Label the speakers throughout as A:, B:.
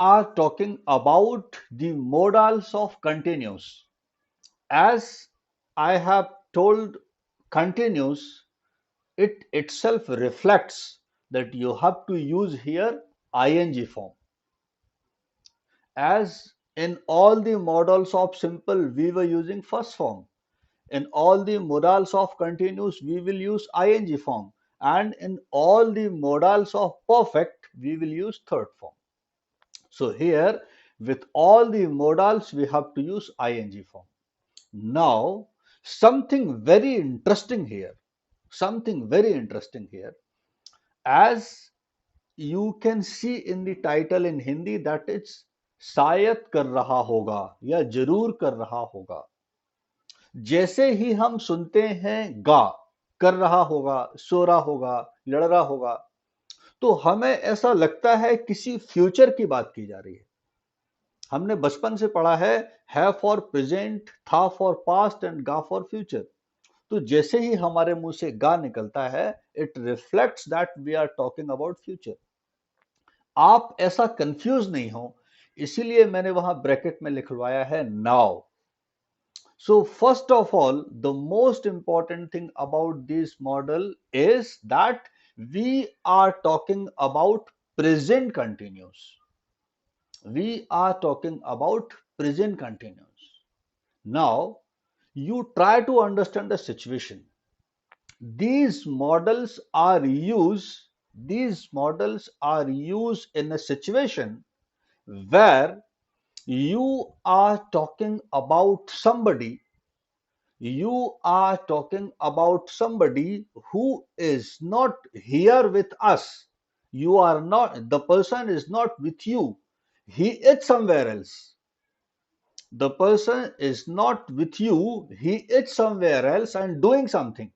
A: are talking about the modals of continuous. As I have told, continuous, it itself reflects that you have to use here ing form. As in all the modals of simple, we were using first form. In all the modals of continuous, we will use ing form. And in all the modals of perfect, we will use third form. So here, with all the modals, we have to use ing form. Now, something very interesting here. Something very interesting here. As you can see in the title in Hindi, that it's शायद कर रहा होगा या जरूर कर रहा होगा. जैसे ही हम सुनते हैं गा, कर रहा होगा, सो रहा होगा, लड़ रहा होगा, तो हमें ऐसा लगता है किसी फ्यूचर की बात की जा रही है. हमने बचपन से पढ़ा है फॉर प्रेजेंट, था फॉर पास्ट एंड गा फॉर फ्यूचर. तो जैसे ही हमारे मुंह से गा निकलता है, it reflects that we are talking about future. आप ऐसा कंफ्यूज नहीं हो, इसीलिए मैंने वहां ब्रैकेट में लिखवाया है now. So first of all, the most important thing about this model is that we are talking about present continuous. We are talking about present continuous. Now, you try to understand the situation. These models are used, these models are used in a situation where you are talking about somebody, you are talking about somebody who is not here with us. You are not, the person is not with you, he is somewhere else. The person is not with you, he is somewhere else and doing something.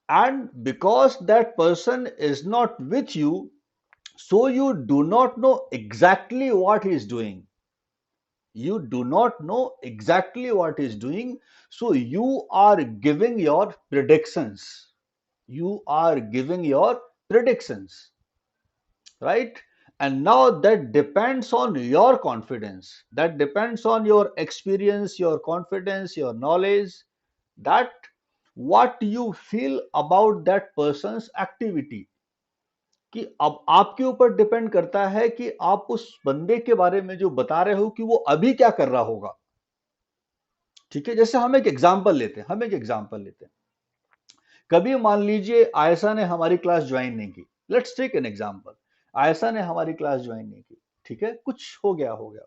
A: And because that person is not with you, so you do not know exactly what he is doing. You do not know exactly what he is doing, so you are giving your predictions. You are giving your predictions, right? And now that depends on your confidence. That depends on your experience, your confidence, your knowledge, that what you feel about that person's activity. कि अब आपके ऊपर depend करता है कि आप उस बंदे के बारे में जो बता रहे हो कि वो अभी क्या कर रहा होगा. ठीक है, जैसे हम एक एग्जांपल लेते हैं. कभी मान लीजिए आयशा ने हमारी क्लास ज्वाइन नहीं की. Let's take an example. Ayesha ने हमारी क्लास ज्वाइन नहीं की. ठीक है, कुछ हो गया.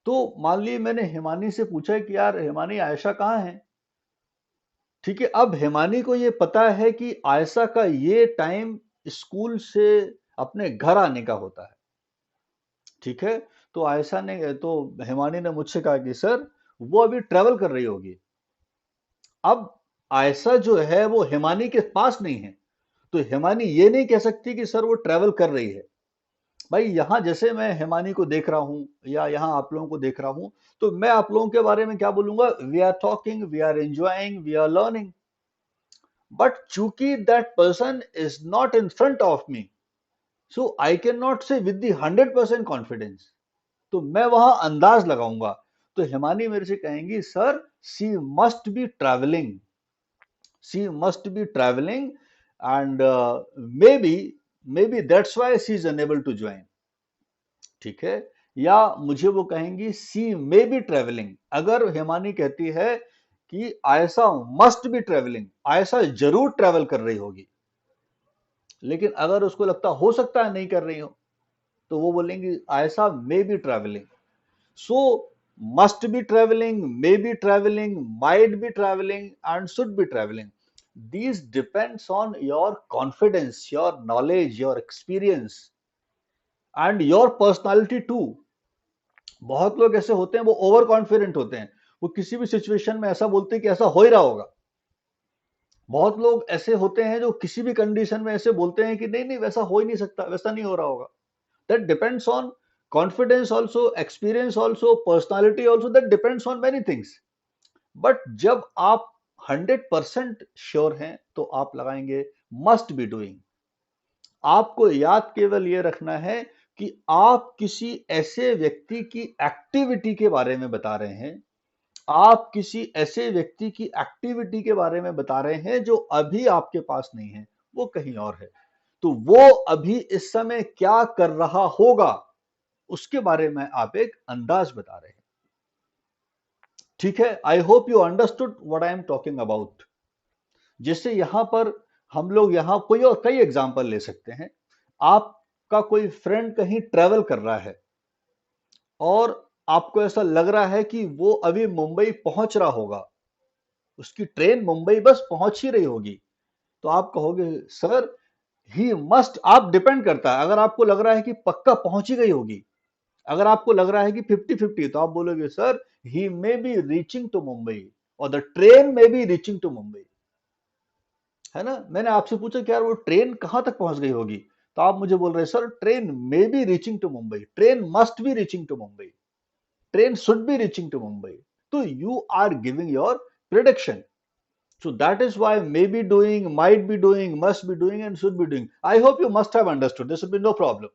A: तो मान लीजिए मैंने हिमानी से पूछा कि यार हिमानी, आयशा कहाँ है. ठीक है, अब हिमानी को ये पता है कि आयशा का ये टाइम स्कूल से अपने घर आने का होता है. ठीक है, तो आयशा ने, तो हिमानी ने मुझसे कहा कि सर वो अभी ट्रेवल कर रही होगी. अब आयशा जो है वो हिमानी के पास नहीं है, तो हिमानी ये नहीं कह सकती कि सर वो ट्रेवल कर रही है. भाई यहां जैसे मैं हिमानी को देख रहा हूं या यहां आप लोगों को देख रहा हूं, तो मैं आप लोगों के बारे में क्या बोलूंगा, we are talking, we are enjoying, we are learning. But चूंकि that person is not in front of me, so I can not say with the 100% confidence. तो मैं वहां अंदाज लगाऊंगा. तो हिमानी मेरे से कहेंगी sir she must be travelling, she must be travelling, and maybe that's why she is unable to join. ठीक है, या मुझे वो कहेंगी सी मे बी ट्रेवलिंग. अगर हिमानी कहती है कि Ayesha must be travelling, Ayesha जरूर ट्रेवल कर रही होगी. लेकिन अगर उसको लगता हो सकता है नहीं कर रही हो, तो वो बोलेंगी Ayesha may be travelling. So must be travelling, may be travelling, might be travelling and should be travelling. These depends on your confidence, your knowledge, your experience and your personality too. बहुत लोग ऐसे होते हैं, वो ओवर कॉन्फिडेंट होते हैं, वो किसी भी सिचुएशन में ऐसा बोलते हैं कि ऐसा हो ही रहा होगा. बहुत लोग ऐसे होते हैं जो किसी भी कंडीशन में ऐसे बोलते हैं कि नहीं नहीं वैसा हो ही नहीं सकता, वैसा नहीं हो रहा होगा. That depends on confidence also, experience also, personality also, that depends on many things. But जब आप 100% श्योर हैं तो आप लगाएंगे मस्ट बी डूइंग. आपको याद केवल ये रखना है, कि आप किसी ऐसे व्यक्ति की एक्टिविटी के बारे में बता रहे हैं, आप किसी ऐसे व्यक्ति की एक्टिविटी के बारे में बता रहे हैं जो अभी आपके पास नहीं है, वो कहीं और है। तो वो अभी इस समय क्या कर रहा होगा, उसके बारे में आप एक अंदाज बता रहे हैं। ठीक है, I hope you understood what I am talking about. जैसे यहां पर हम लोग यहां कोई और कई एग्जांपल ले सकते हैं। आपका कोई फ्रेंड कहीं ट्रेवल कर रहा है और आपको ऐसा लग रहा है कि वो अभी मुंबई पहुंच रहा होगा, उसकी ट्रेन मुंबई बस पहुंच ही रही होगी, तो आप कहोगे सर ही मस्ट, आप डिपेंड करता है, अगर आपको लग रहा है कि पक्का पहुंच ही गई होगी, अगर आपको लग रहा है कि 50-50, तो आप बोलोगे sir he may be reaching to Mumbai और the train may be reaching to Mumbai. है ना, मैंने आपसे पूछा कि यार वो ट्रेन कहां तक पहुंच गई होगी, तो आप मुझे बोल रहे हैं sir train may be reaching to Mumbai, train must be reaching to Mumbai, train should be reaching to Mumbai. तो you are giving your prediction. So that is why may be doing, might be doing, must be doing, and should be doing. I hope you must have understood. There should be no problem.